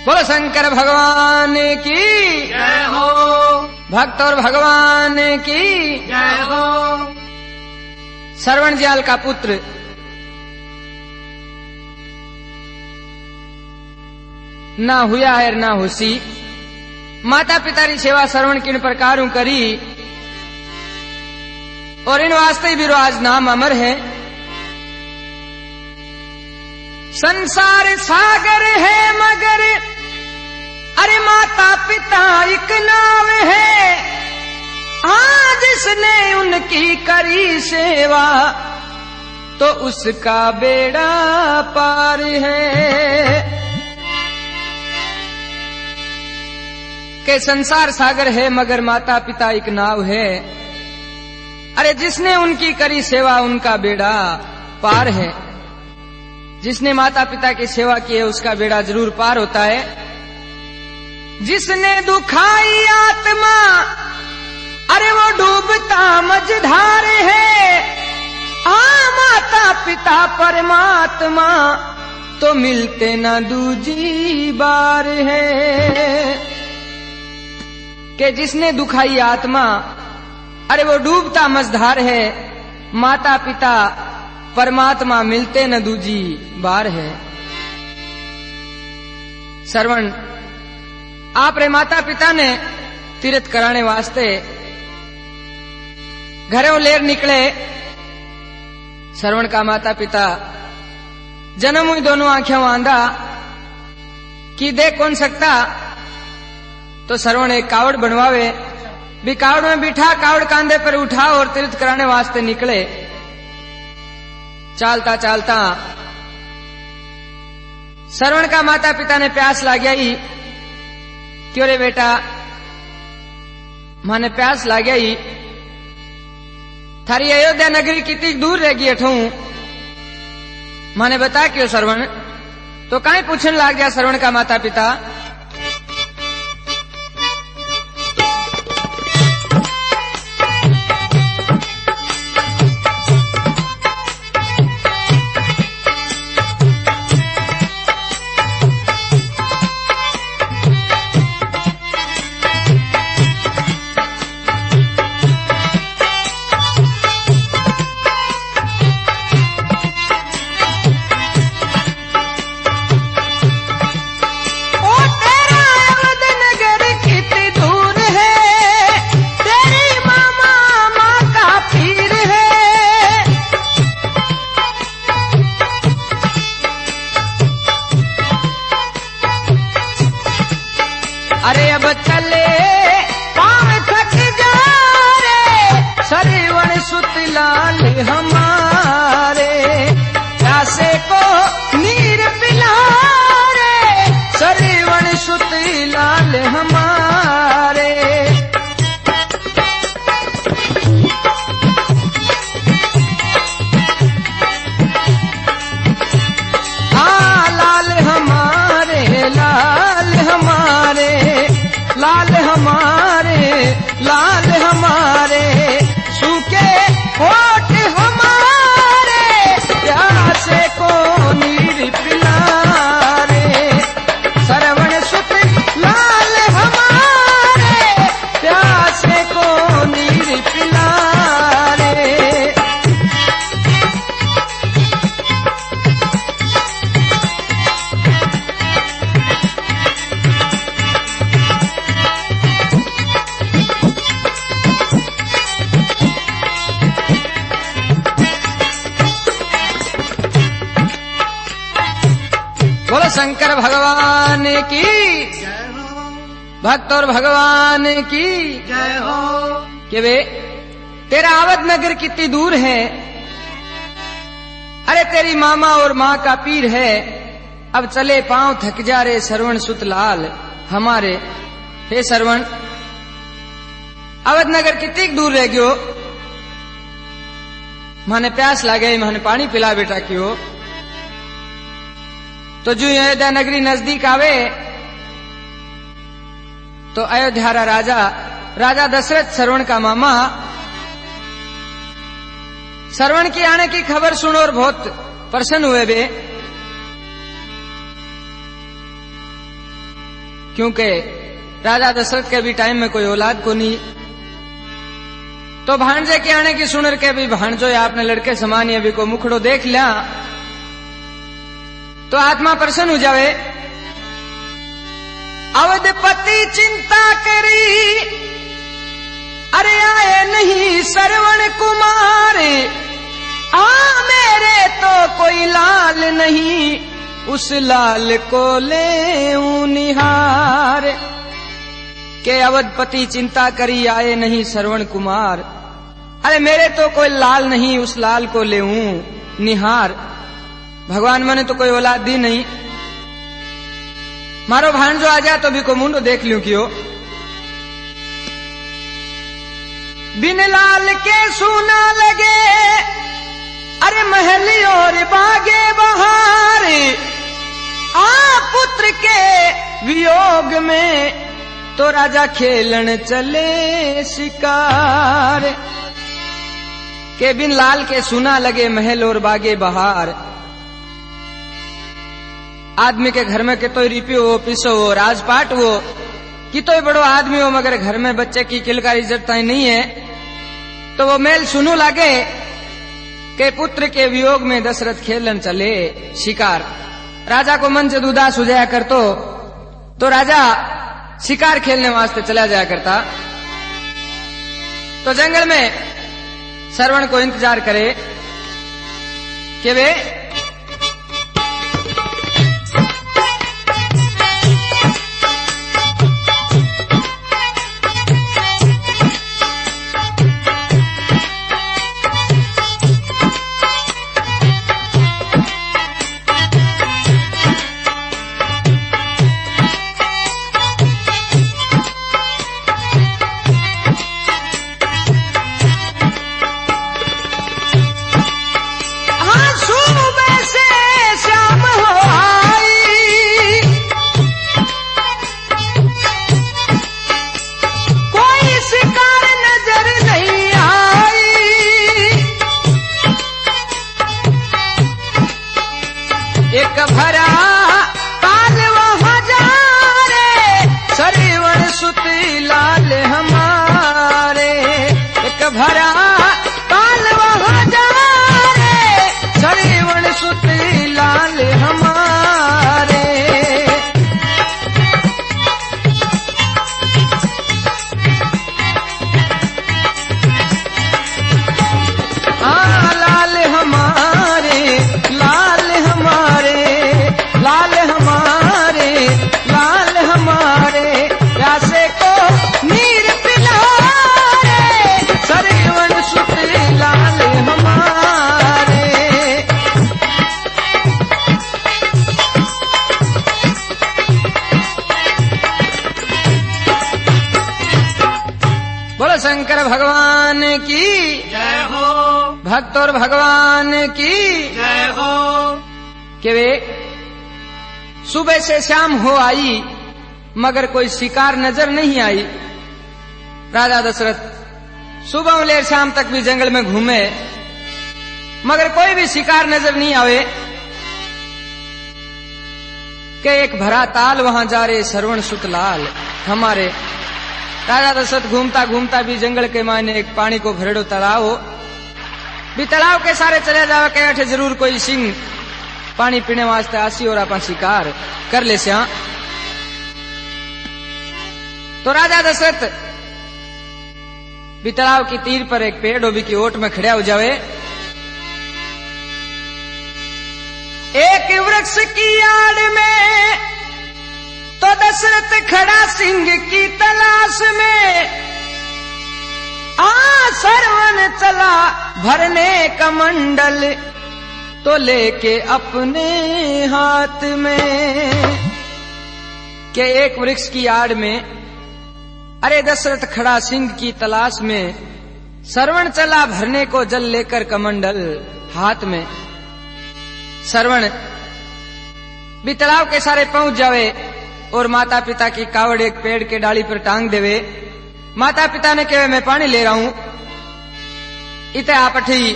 बोलो शंकर भगवान की जय हो, भक्त और भगवान की जय हो। श्रवण ज्याल का पुत्र ना हुआ है ना हुसी, माता पिता की सेवा श्रवण किन प्रकार करी और इन वास्ते भी आज नाम अमर है। संसार सागर है मगर अरे माता पिता एक नाव है, हाँ जिसने उनकी करी सेवा तो उसका बेड़ा पार है। के संसार सागर है मगर माता पिता एक नाव है, अरे जिसने उनकी करी सेवा उनका बेड़ा पार है। जिसने माता पिता की सेवा की है उसका बेड़ा जरूर पार होता है। जिसने दुखाई आत्मा अरे वो डूबता मझधार है, हाँ माता पिता परमात्मा तो मिलते ना दूजी बार है। कि जिसने दुखाई आत्मा अरे वो डूबता मझधार है, माता पिता परमात्मा मिलते न दूजी बार है। श्रवण आप रे माता पिता ने तीर्थ कराने वास्ते घरों लेर निकले। श्रवण का माता पिता जन्म हुई दोनों आंखें आंधा कि देख कौन सकता, तो श्रवण एक कावड़ बनवावे भी कावड़ में बिठा, कावड़ कांधे पर उठा और तीर्थ कराने वास्ते निकले। चालता चालता श्रवण का माता पिता ने प्यास लाग्या ही, क्यों रे बेटा माने प्यास लाग्या ही, थारी अयोध्या नगरी कितनी दूर रहेगी अठू माने बता क्यों श्रवण। तो कहीं पूछने लाग गया श्रवण का माता पिता। अरे अब चले पाँव थक जा रे श्रवण सुत लाल हमारे, प्यासे को नीर पिला रे श्रवण सुत लाल हमारे। हाँ लाल हमारे, लाल हमारे, लाल हमारे, लाल हमारे, सूखे होठ हमारे, प्यासे को नीर पिला रे श्रवण सुत लाल हमारे, प्यासे को नीर पिला रे। बोलो शंकर भगवान की जय हो, भक्त और भगवान की जय हो। कि वे तेरा अवध नगर कितनी दूर है, अरे तेरी मामा और माँ का पीर है, अब चले पांव थक जा रे श्रवण सुत लाल हमारे। हे श्रवण अवध नगर कितनी दूर रह गयो, माने प्यास लागे माने पानी पिला बेटा क्यों। तो जो अयोध्या नगरी नजदीक आवे तो अयोध्या राजा दशरथ श्रवण का मामा श्रवण की आने की खबर सुनो और बहुत प्रसन्न हुए वे। क्योंकि राजा दशरथ के भी टाइम में कोई औलाद को नहीं। तो भांजे के आने की सुनर के भी भांजो या आपने लड़के समान अभी को मुखड़ो देख लिया तो आत्मा प्रसन्न हो जावे। अवधपति चिंता करी, अरे आए नहीं श्रवण कुमार, आ मेरे तो कोई लाल नहीं, उस लाल को ले निहार। के अवधपति चिंता करी, आए नहीं श्रवण कुमार, अरे मेरे तो कोई लाल नहीं, उस लाल को ले निहार। भगवान मैंने तो कोई औलाद दी नहीं, मारो भांजो आ जाए तो भी को मुंडो देख लूं क्यों। बिन लाल के सूना लगे, अरे महल और बागे बहार, आ पुत्र के वियोग में तो राजा खेलन चले शिकार। के बिन लाल के सूना लगे महल और बागे बहार। आदमी के घर में कितो रिपियो हो, पिसो हो, राजपाट हो, कितो बड़ो आदमी हो, मगर घर में बच्चे की किलकारी इज्जत नहीं है तो वो मेल सुनू लागे के पुत्र के वियोग में दशरथ खेलन चले शिकार। राजा को मन से उदास हो जाया करतो तो राजा शिकार खेलने वास्ते चला जाया करता। तो जंगल में श्रवण को इंतजार करे कि वे एक भरा काल वहाँ जा रे, श्रवण सुती लाल हमारे। एक भरा काल वहाँ जा रे, श्रवण सुती लाल हमारे। लाल हमारे, लाल हमारे, लाल हमारे, लाल हमारे, प्यासे को नीर पिला रे, श्रवण सुती लाल हमारे। बोलो शंकर भगवान की जय हो, भक्त और भगवान की जय हो। कि वे सुबह से शाम हो आई मगर कोई शिकार नजर नहीं आई। राजा दशरथ सुबह ले शाम तक भी जंगल में घूमे मगर कोई भी शिकार नजर नहीं आवे। के एक भरा ताल वहां जा रे, श्रवण सुत लाल हमारे। राजा दशरथ घूमता घूमता भी जंगल के मायने एक पानी को भरेड़ो तालाब हो, भी तालाब के सारे चले जावे के अठे जरूर कोई सिंह पानी पीने वास्ते आसी और अपन शिकार कर ले स्या। तो राजा दशरथ भी तालाब की तीर पर एक पेड़ होबी की ओट में खड़ा हो जावे। एक वृक्ष की आड़ में तो दशरथ खड़ा सिंह की तलाश में, श्रवण चला भरने कमंडल तो लेके अपने हाथ में। के एक वृक्ष की आड़ में अरे दशरथ खड़ा सिंह की तलाश में, श्रवण चला भरने को जल लेकर कमंडल हाथ में। श्रवण भी तालाब के सारे पहुंच जावे और माता पिता की कावड़ एक पेड़ के डाली पर टांग देवे। माता पिता ने कहे मैं पानी ले रहा हूं, इते आप अठी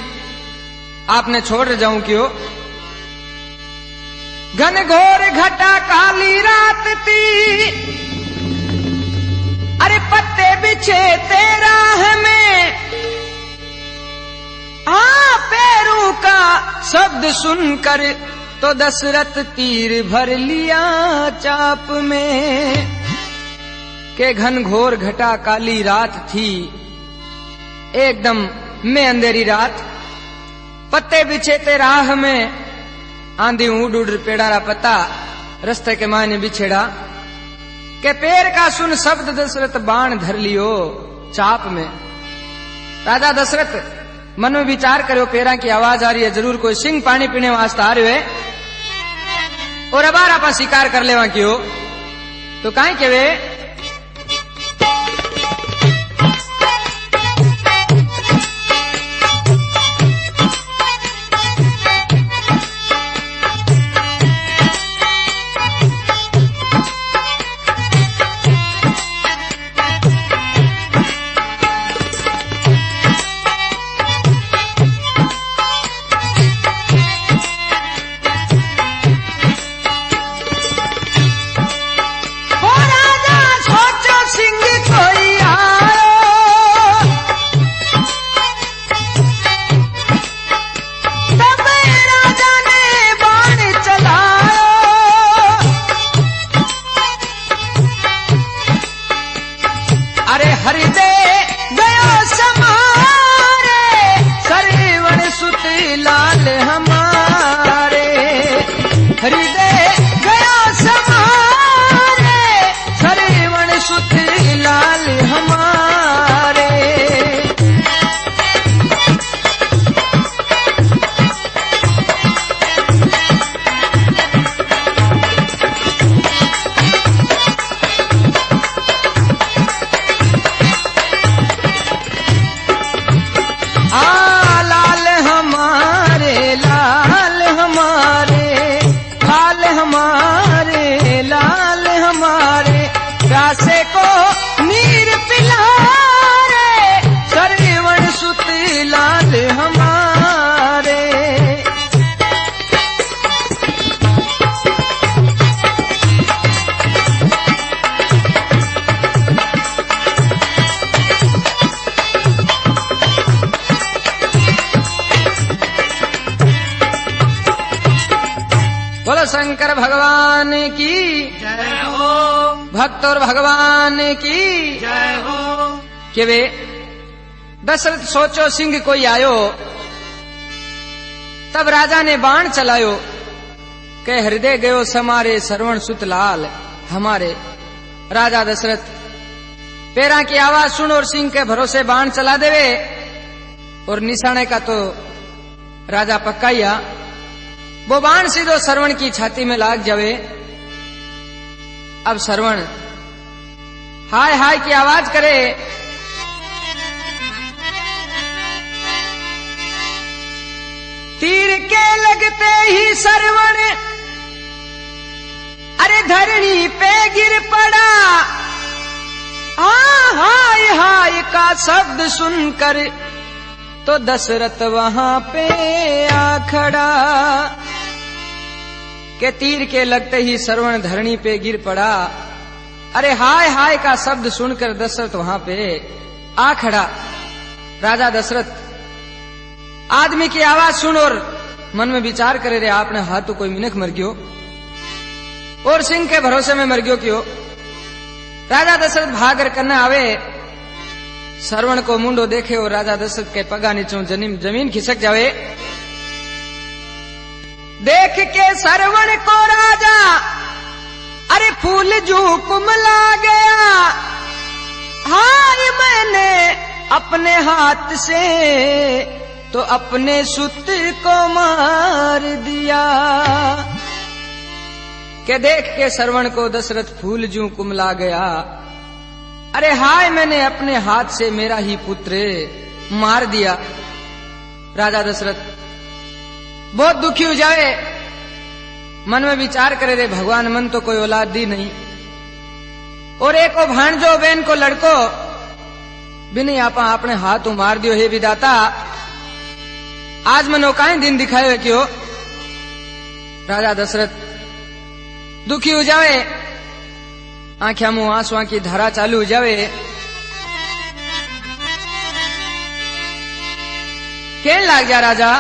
आपने छोड़ जाऊं क्यों। घन घोर घटा काली रात थी, बिछे तेरा हमें पैरों का शब्द सुनकर तो दशरथ तीर भर लिया चाप में। के घनघोर घटा काली रात थी, एकदम में अंधेरी रात। पत्ते बिछे ते राह में, आंधी उड़ उड़ पेड़ारा पत्ता रस्ते के मायने बिछेड़ा। के पैर का सुन शब्द दशरथ बाण धर लियो चाप में। राजा दशरथ मन में विचार करो, पैरा की आवाज आ रही है, जरूर कोई सिंह पानी पीने वास्ते आ रहे है और अबार आपा शिकार कर लेवा क्यों। तो काई के वे शंकर भगवान की जय हो, भक्त और भगवान की जय हो। के वे दशरथ सोचो सिंह कोई आयो, तब राजा ने बाण चलायो। के हृदय गयो समारे श्रवण सुत लाल हमारे। राजा दशरथ पैरा की आवाज सुन और सिंह के भरोसे बाण चला देवे और निशाने का तो राजा पक्काइया। वो बाण सीधो श्रवण की छाती में लाग जावे। अब श्रवण हाय हाय की आवाज करे। तीर के लगते ही श्रवण अरे धरणी पे गिर पड़ा। हाय हाय का शब्द सुनकर तो दशरथ वहां पे आ खड़ा। के तीर के लगते ही श्रवण धरणी पे गिर पड़ा। अरे हाय हाय का शब्द सुनकर दशरथ वहां पे आ खड़ा। राजा दशरथ आदमी की आवाज सुन और मन में विचार करे, रे आपने हाथ तो कोई मिनख मर गयो और सिंह के भरोसे में मर गयो क्यों। राजा दशरथ भागर करने आवे, श्रवण को मुंडो देखे और राजा दशरथ के पगा नीचों जमीन खिसक जावे। देख के श्रवण को राजा अरे फूल जू कुमला गया। हाय मैंने अपने हाथ से तो अपने सुत को मार दिया। के देख के श्रवण को दशरथ फूल जू कुमला गया। अरे हाय मैंने अपने हाथ से मेरा ही पुत्र मार दिया। राजा दशरथ बहुत दुखी हो जाए, मन में विचार करे, रे भगवान मन तो कोई औलाद दी नहीं और एक को भांजो बहन को लड़को भी नहीं आपा आपने हाथ मार दियो। हे विदाता आज मनो काई दिन दिखाए क्यों। राजा दशरथ दुखी हो जावे, आंखिया मुंह आंसुआ की धारा चालू हो जावे। कहने लग जा राजा,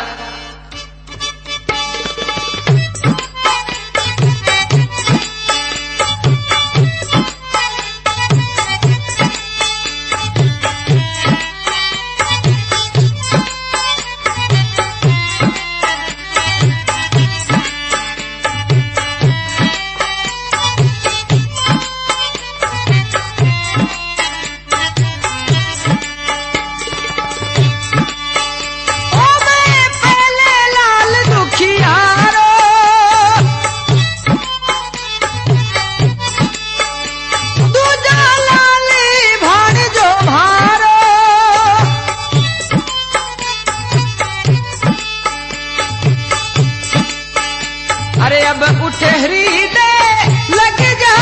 उठे हृदय लग जा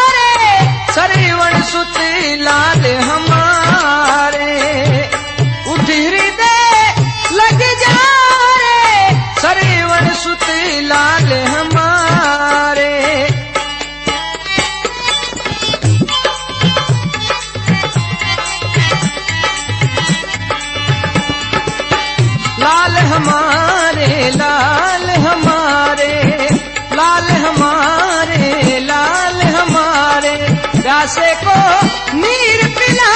रे सरवण सुत लाल हमारे, उठ हृदय लग जा रे सरवण सुत लाल हमारे। लाल हमारे लाल हमारे लाल हमारे लाल हमारे, प्यासे को नीर पिला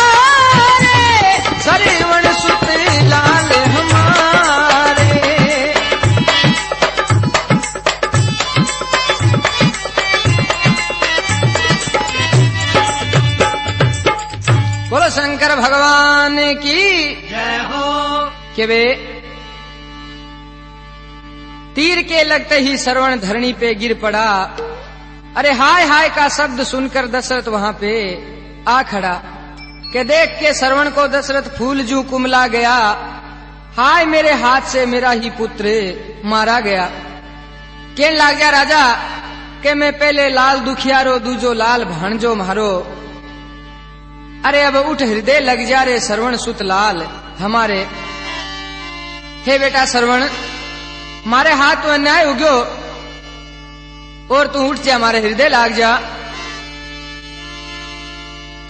रे सरवण सुत लाल हमारे। बोलो शंकर भगवान की जय हो। के वे तीर के लगते ही श्रवण धरणी पे गिर पड़ा। अरे हाय हाय का शब्द सुनकर दशरथ वहां पे आ खड़ा, के देख के श्रवण को दशरथ फूल जू कुमला गया। हाय मेरे हाथ से मेरा ही पुत्र मारा गया। कहने लग गया राजा के मैं पहले लाल दुखियारो दूजो लाल भाणजो मारो। अरे अब उठ हृदय लग जा रे श्रवण सुत लाल हमारे। हे बेटा श्रवण, मारे हाथ तो अन्याय हो गयो और तू उठ जा, मारे हृदय लाग जा।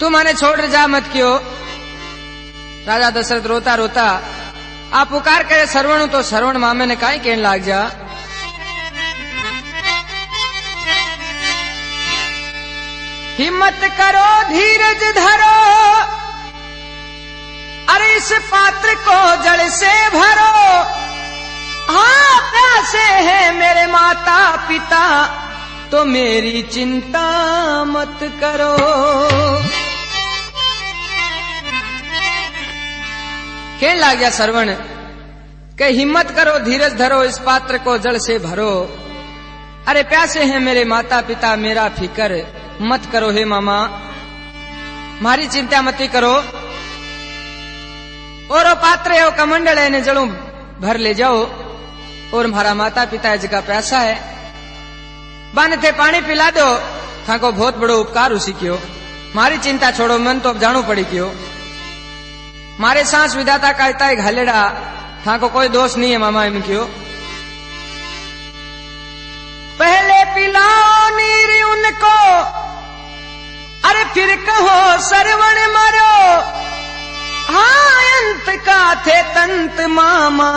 तू माने छोड़ जा मत क्यों। राजा दशरथ रोता रोता आप पुकार करे श्रवण, तो श्रवण मामे ने काई कहने लाग जा। हिम्मत करो धीरज धरो, अरे इस पात्र को जल से भरो। हाँ प्यासे है मेरे माता पिता, तो मेरी चिंता मत करो। कहने लग गया श्रवण के हिम्मत करो धीरज धरो, इस पात्र को जल से भरो। अरे प्यासे हैं मेरे माता पिता, मेरा फिकर मत करो। हे मामा मारी चिंता मत करो। और पात्र है कमंडल है ने जड़ों भर ले जाओ, और हमारा माता पिता जगह प्यासा है, बन थे पानी पिला दो। था को बहुत बड़ो उपकार उसी क्यों। मारी चिंता छोड़ो, मन तो अब जानू पड़ी क्यों। मारे सांस विधाता का इतना घालेड़ा, था को कोई दोष नहीं है मामा इम क्यों। पहले पिलाओ नीर उनको, अरे फिर कहो श्रवण मरो। हाँ अंत का थे तंत मामा,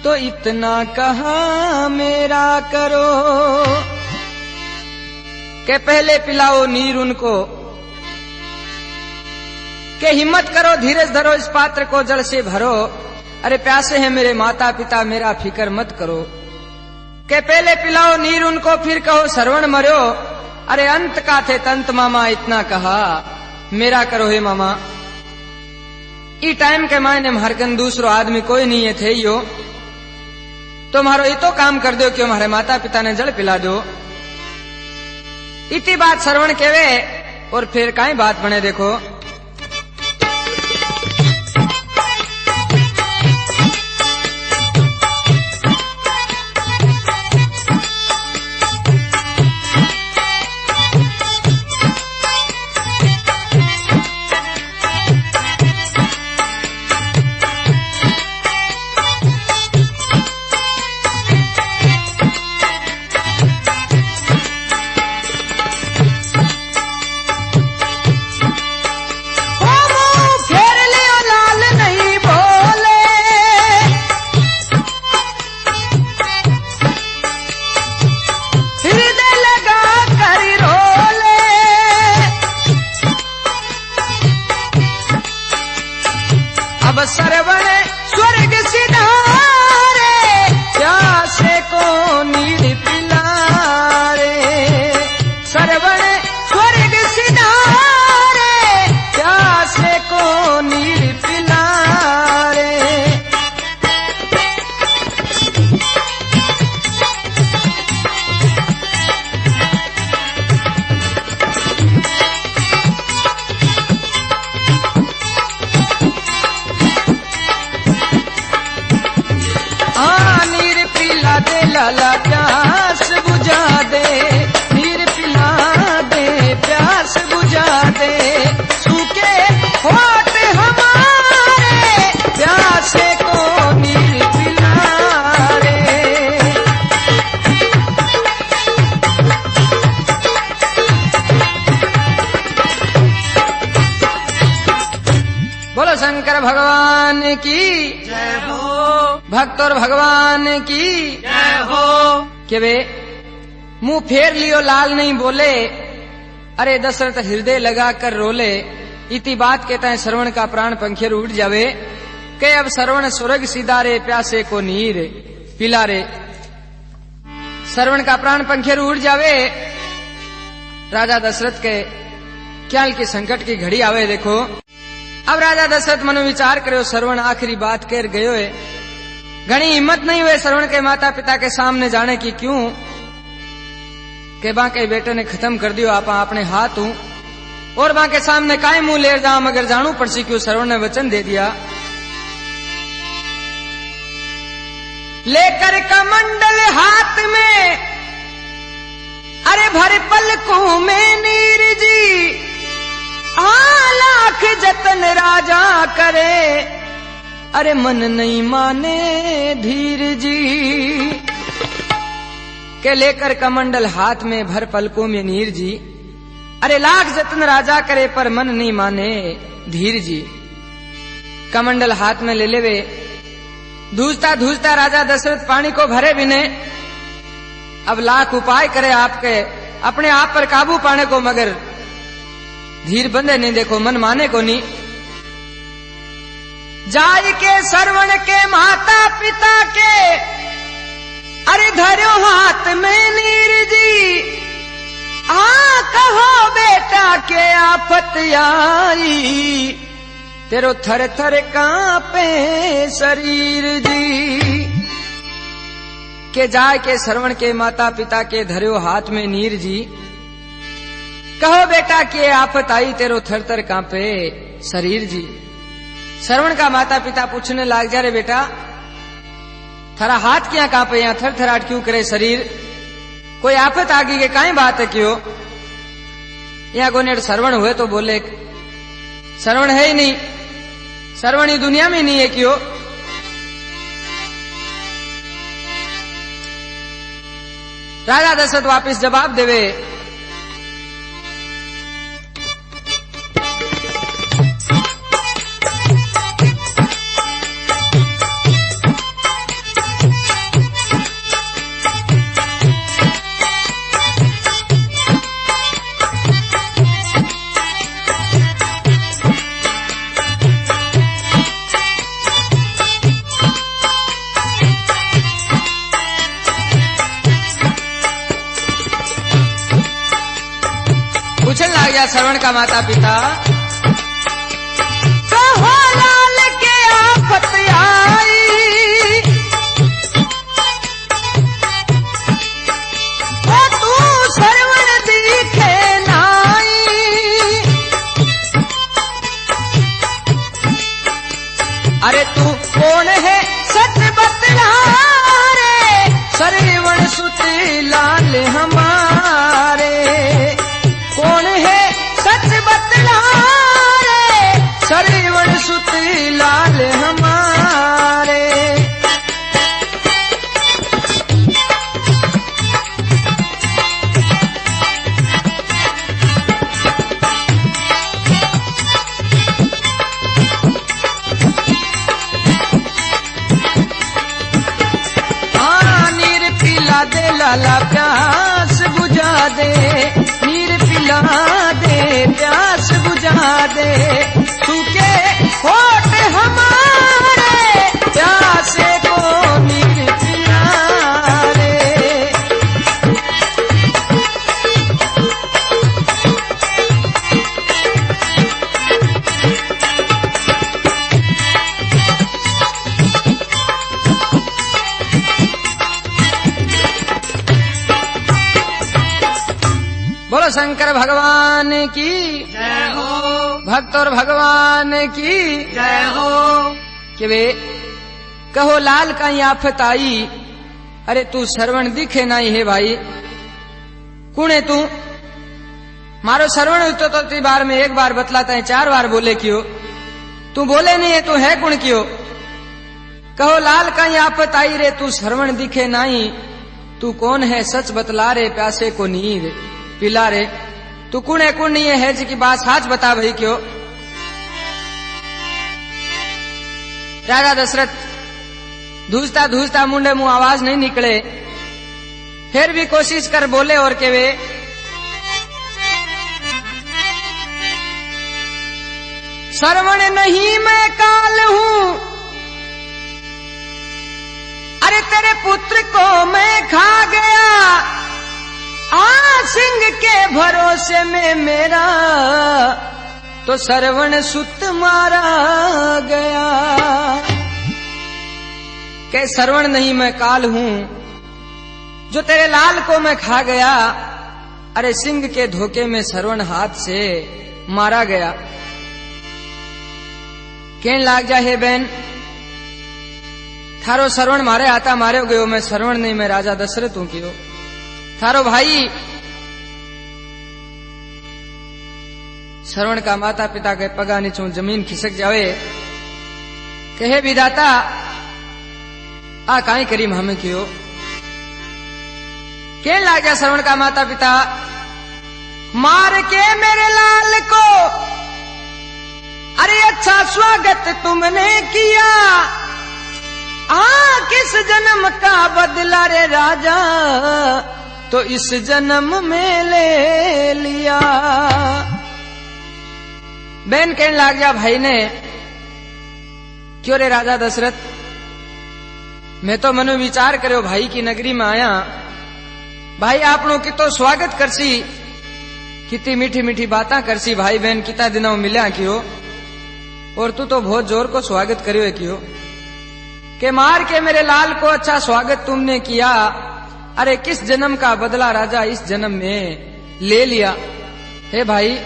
तो इतना कहा मेरा करो। के पहले पिलाओ नीर उनको, के हिम्मत करो धीरज धरो, इस पात्र को जल से भरो। अरे प्यासे हैं मेरे माता पिता, मेरा फिकर मत करो। के पहले पिलाओ नीर उनको, फिर कहो श्रवण मरो। अरे अंत का थे तंत मामा, इतना कहा मेरा करो। हे मामा ई टाइम के मायने हरकन दूसरो आदमी कोई नहीं है थे यो, तो मारो ये तो काम कर दो क्यों, हमारे माता पिता ने जल पिला दो। इतनी बात श्रवण केवे और फिर काई बात बने देखो। की जय हो भक्त और भगवान की जय हो। के वे मुंह फेर लियो लाल नहीं बोले, अरे दशरथ हृदय लगा कर रोले। इति बात कहता है श्रवण का प्राण पंखेर उड़ जावे, के अब श्रवण स्वर्ग सीधा रे प्यासे को नीर पिला रे। श्रवण का प्राण पंखेर उड़ जावे। राजा दशरथ के क्याल की संकट की घड़ी आवे। देखो अब राजा दशरथ मनो विचार करो, श्रवण आखिरी बात कह गयो है। घनी हिम्मत नहीं हुए श्रवण के माता पिता के सामने जाने की, क्यों के बाके बेटे ने खत्म कर दियो आपा अपने हाथ हूं, और बाके सामने काहे मुंह लेर जाऊं, मगर जानू पड़सी क्यों श्रवण ने वचन दे दिया। लेकर कमंडल हाथ में, अरे भर पलकों में नीर जी, लाख जतन राजा करे, अरे मन नहीं माने धीर जी। के लेकर कमंडल हाथ में भर पलकों में नीर जी, अरे लाख जतन राजा करे पर मन नहीं माने धीर जी। कमंडल हाथ में ले लेवे, धूजता धूजता राजा दशरथ पानी को भरे बिने। अब लाख उपाय करे आपके अपने आप पर काबू पाने को, मगर धीर बंदे नहीं, देखो मन माने को नहीं। जाय के श्रवण के माता पिता के, अरे धरो हाथ में नीर जी, कहो बेटा के आफत आई, तेरो थर थर कांपे शरीर जी। के जाय के श्रवण के माता पिता के धरो हाथ में नीर जी, कहो बेटा के आफत आई, तेरो थर थर कांपे शरीर जी। श्रवण का माता पिता पूछने लाग जा, रे बेटा थारा हाथ क्या कांपे, यहाँ थर थराट क्यों करे शरीर, कोई आफत आ गई के काई बात है क्यों। यहाँ गोनेट श्रवण हुए तो बोले श्रवण है ही नहीं, श्रवण ही दुनिया में नहीं है क्यों। राजा दशरथ वापिस जवाब देवे, पूछने लग गया श्रवण का माता पिता, कहो लाल के आफत आई, तू श्रवण दिखे नाई, अरे तू कौन है सच बतला रे, श्रवण सुत लाल हमारे, कौन है सच बतला रे, श्रवण सुत लाल हमारे। नीर पिला दे लाला प्यास बुझा दे, नीर पिला दे प्यास बुझा दे, सूखे होठ हमारे प्यासे को नीर पिला रे। बोलो शंकर भगवान की जय हो भक्त और भगवान की जय हो। कि वे कहो लाल का आफत आई, अरे तू श्रवण दिखे नहीं है भाई, कुणे तू मारो श्रवण तो बार में एक बार बतलाता है, 4 बार बोले क्यों, तू बोले नहीं है, तू है कुण क्यों। कहो लाल का आफत आई रे, तू श्रवण दिखे नहीं, तू कौन है सच बतला रे, प्यासे को नीर पिला रे। तू कुण है कुण नहीं है जी की बात साच बता भाई क्यों। राजा दशरथ धूजता धूजता मुंडे मुंह आवाज नहीं निकले, फिर भी कोशिश कर बोले और के वे श्रवण नहीं मैं काल हूं, अरे तेरे पुत्र को मैं खा गया, सिंह के भरोसे में मेरा तो श्रवण सुत मारा गया। के श्रवण नहीं मैं काल हूं, जो तेरे लाल को मैं खा गया, अरे सिंह के धोखे में श्रवण हाथ से मारा गया। कहने लाग जा हे बहन, थारो श्रवण मारे आता मारे गयो, मैं श्रवण नहीं, मैं राजा दशरथ हूं क्यों। थारो भाई श्रवण का माता पिता के पगा नीचों जमीन खिसक जावे, कहे विधाता आ काई करीम हमें क्यों। कहने लाग गया श्रवण का माता पिता, मार के मेरे लाल को अरे अच्छा स्वागत तुमने किया, किस जन्म का बदला रे राजा, तो इस जन्म में ले लिया। बहन कहने लाग जा भाई ने, क्यों रे राजा दशरथ, मैं तो मनो विचार करो भाई की नगरी में आया, भाई आपनो कितो स्वागत करसी, कितनी मीठी मीठी बातें करसी, भाई बहन कितना दिनों मिल्या क्यों, और तू तो बहुत जोर को स्वागत करियो है क्यों। के मार के मेरे लाल को अच्छा स्वागत तुमने किया, अरे किस जन्म का बदला राजा इस जन्म में ले लिया। हे भाई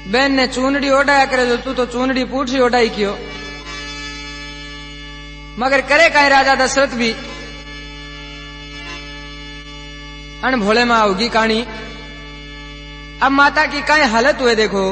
बहन ने चूनड़ी ओढ़ाया करे, जो तू तो चूनड़ी पूछी ओढ़ाई क्यों, मगर करे काहे राजा दशरथ भी अन भोले मां होगी कहानी। अब माता की काहे हालत हुए देखो,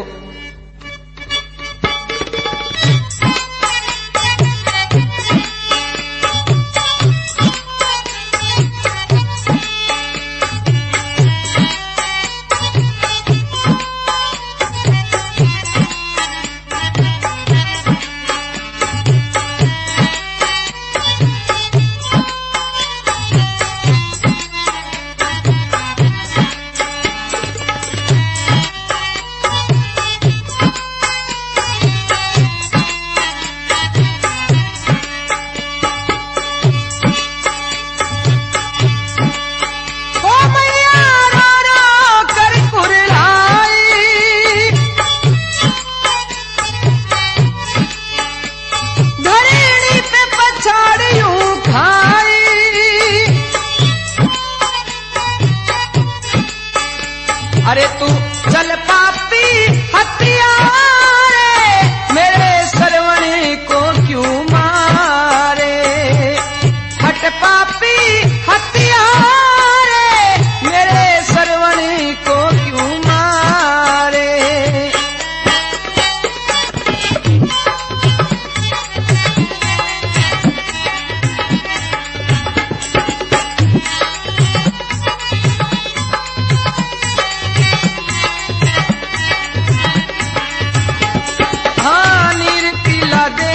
अरे तू चल पापी हथियारे, मेरे श्रवण को क्यों मारे, हट पापी हथियारे, मेरे श्रवण को क्यों मारे।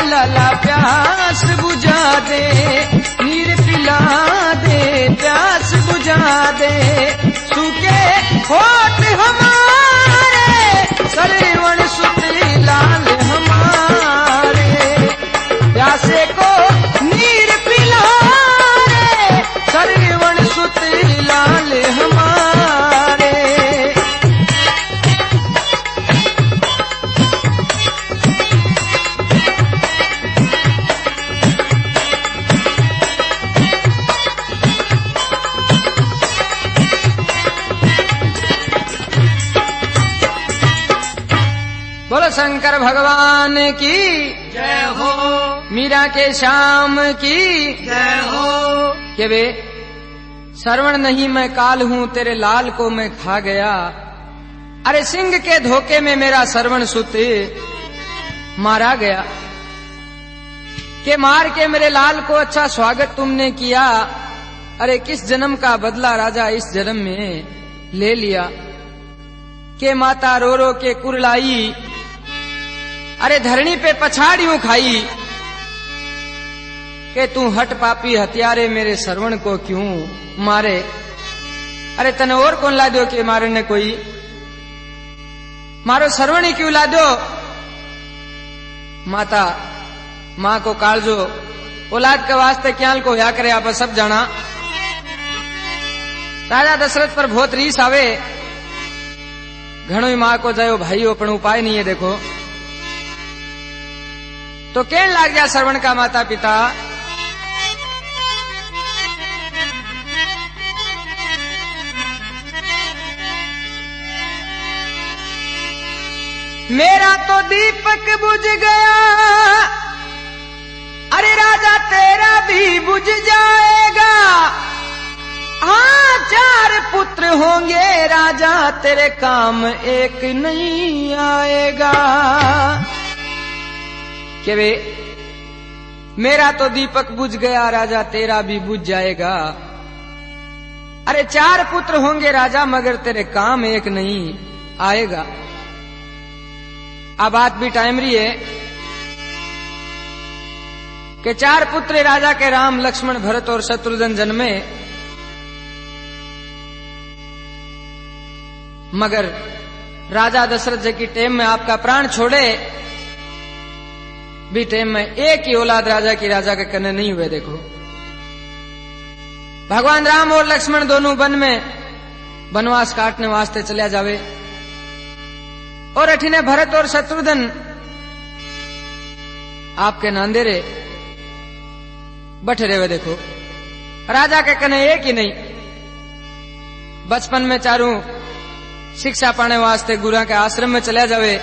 लाला प्यास बुझा दे, नीर पिला दे, प्यास बुझा दे, सूखे होठ हमारे, श्रवण सुत लाल हमारे, प्यासे को नीर पिला दे, श्रवण सुत लाल हमारे। बोलो शंकर भगवान की जय हो, मीरा के श्याम की जय हो। के वे श्रवण नहीं मैं काल हूं, तेरे लाल को मैं खा गया, अरे सिंह के धोखे में मेरा श्रवण सुत मारा गया। के मार के मेरे लाल को अच्छा स्वागत तुमने किया, अरे किस जन्म का बदला राजा इस जन्म में ले लिया। के माता रो रो के कुरलाई, अरे धरणी पे पछाड़ियों खाई के तू हट पापी हत्यारे मेरे सरवण को क्यों मारे। अरे तने और कौन ला दो कि मारे ने कोई मारो सरवण ही क्यों ला दो। माता मां को कालजो औलाद के वास्ते क्याल को या करे आप सब जाना। राजा दशरथ पर बहुत रीस आवे घणो ही मां को जायो भाईओ पण उपाय नहीं है देखो। तो कहन लाग गया सरवण का माता पिता मेरा तो दीपक बुझ गया अरे राजा तेरा भी बुझ जाएगा। हाँ 4 पुत्र होंगे राजा तेरे काम एक नहीं आएगा। के वे मेरा तो दीपक बुझ गया राजा तेरा भी बुझ जाएगा। अरे 4 पुत्र होंगे राजा मगर तेरे काम एक नहीं आएगा। अब बात भी टाइम रही है कि 4 पुत्र राजा के राम लक्ष्मण भरत और शत्रुघ्न जन्मे मगर राजा दशरथ जी की टेम में आपका प्राण छोड़े भी टेम में एक ही औलाद राजा की राजा के कन्ने नहीं हुए। देखो भगवान राम और लक्ष्मण दोनों वन में वनवास काटने वास्ते चले जावे और अठिने भरत और शत्रुघ्न आपके नांदेरे बैठे रहे। देखो राजा के कने एक ही नहीं बचपन में चारों शिक्षा पाने वास्ते गुरु के आश्रम में चले जावे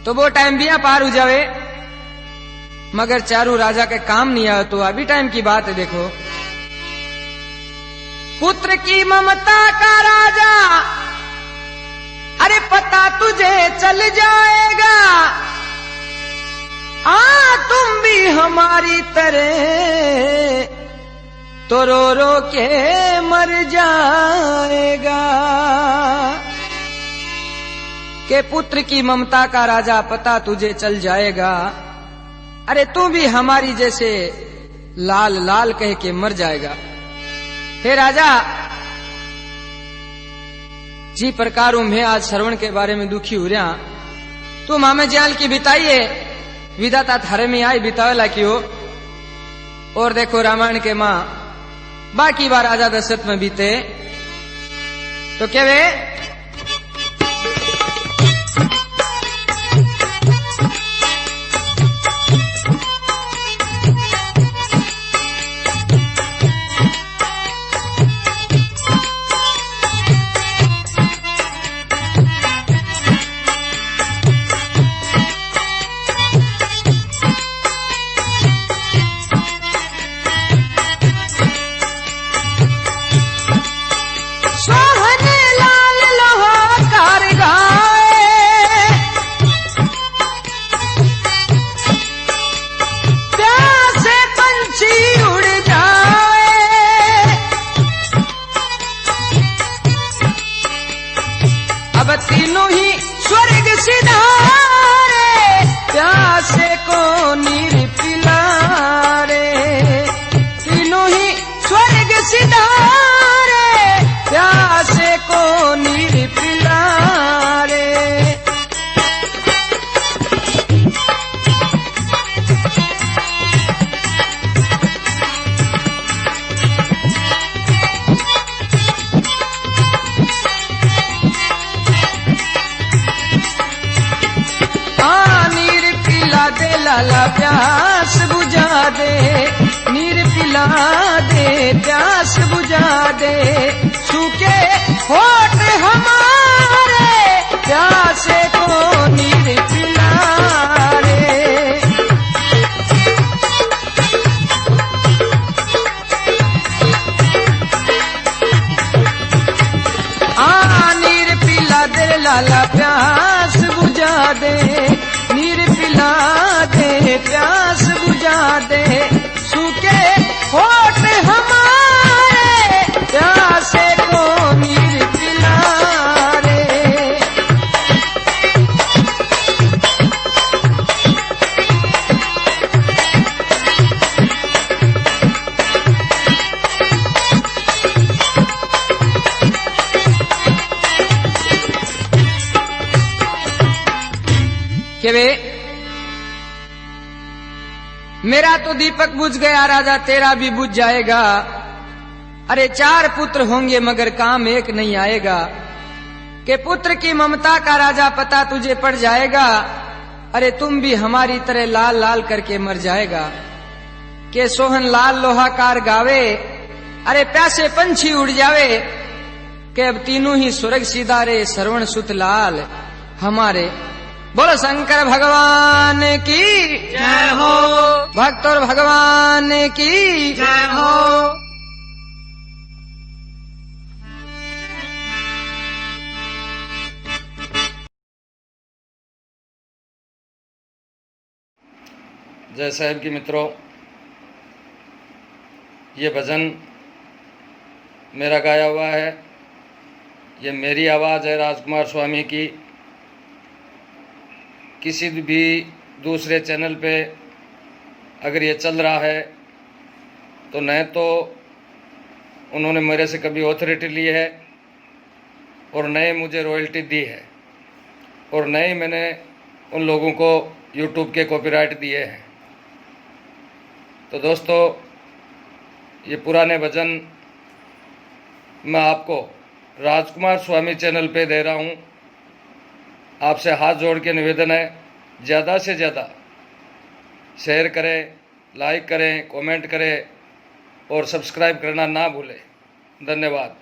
तो वो टाइम भी पार हो जावे मगर चारों राजा के काम नहीं आए। तो अभी टाइम की बात है देखो पुत्र की ममता का राजा अरे पता तुझे चल जाएगा। तुम भी हमारी तरह तो रो रो के मर जाएगा। के पुत्र की ममता का राजा पता तुझे चल जाएगा। अरे तू भी हमारी जैसे लाल लाल कह के मर जाएगा। हे राजा जी प्रकारों में आज श्रवण के बारे में दुखी हो रहा तू मामे जाल की बिताइए विधाता थारे में आई बितावेला की हो। और देखो रामायण के मां बाकी बार राजा दशरथ में बीते तो क्या वे तीनों ही स्वर्ग सिधारे प्यासे को नीर पिलारे। तीनों ही स्वर्ग सिधारे प्यासे को नीर पिलारे। लाला प्यास बुझा दे नीर पिला दे प्यास बुझा दे सूखे होठ हमारे प्यासे को नीर पिला रे। नीर पिला दे लाला प्यास बुझा दे नीर पिला दे प्यास बुझा दे सूखे होठ हमारे प्यासे को नीर पिला रे। कि वे मेरा तो दीपक बुझ गया राजा, तेरा भी बुझ जाएगा। अरे 4 पुत्र होंगे मगर काम एक नहीं आएगा। कि पुत्र की ममता का राजा पता तुझे पड़ जाएगा। अरे तुम भी हमारी तरह लाल लाल करके मर जाएगा। के सोहन लाल लोहाकार गावे, अरे प्यासे पंछी उड़ जावे। के अब तीनों ही स्वर्ग सिधारे श्रवण सुत लाल हमारे। बोलो शंकर भगवान की जय हो, भक्त और भगवान की जय हो। जय साहिब की मित्रों, ये भजन मेरा गाया हुआ है। ये मेरी आवाज़ है राजकुमार स्वामी की। किसी भी दूसरे चैनल पे अगर ये चल रहा है तो न तो उन्होंने मेरे से कभी ऑथोरिटी ली है और न ही मुझे रॉयल्टी दी है और न ही मैंने उन लोगों को यूट्यूब के कॉपीराइट दिए हैं। तो दोस्तों, ये पुराने भजन मैं आपको राजकुमार स्वामी चैनल पे दे रहा हूँ। आपसे हाथ जोड़ के निवेदन है, ज़्यादा से ज़्यादा शेयर करें, लाइक करें, कमेंट करें और सब्सक्राइब करना ना भूलें। धन्यवाद।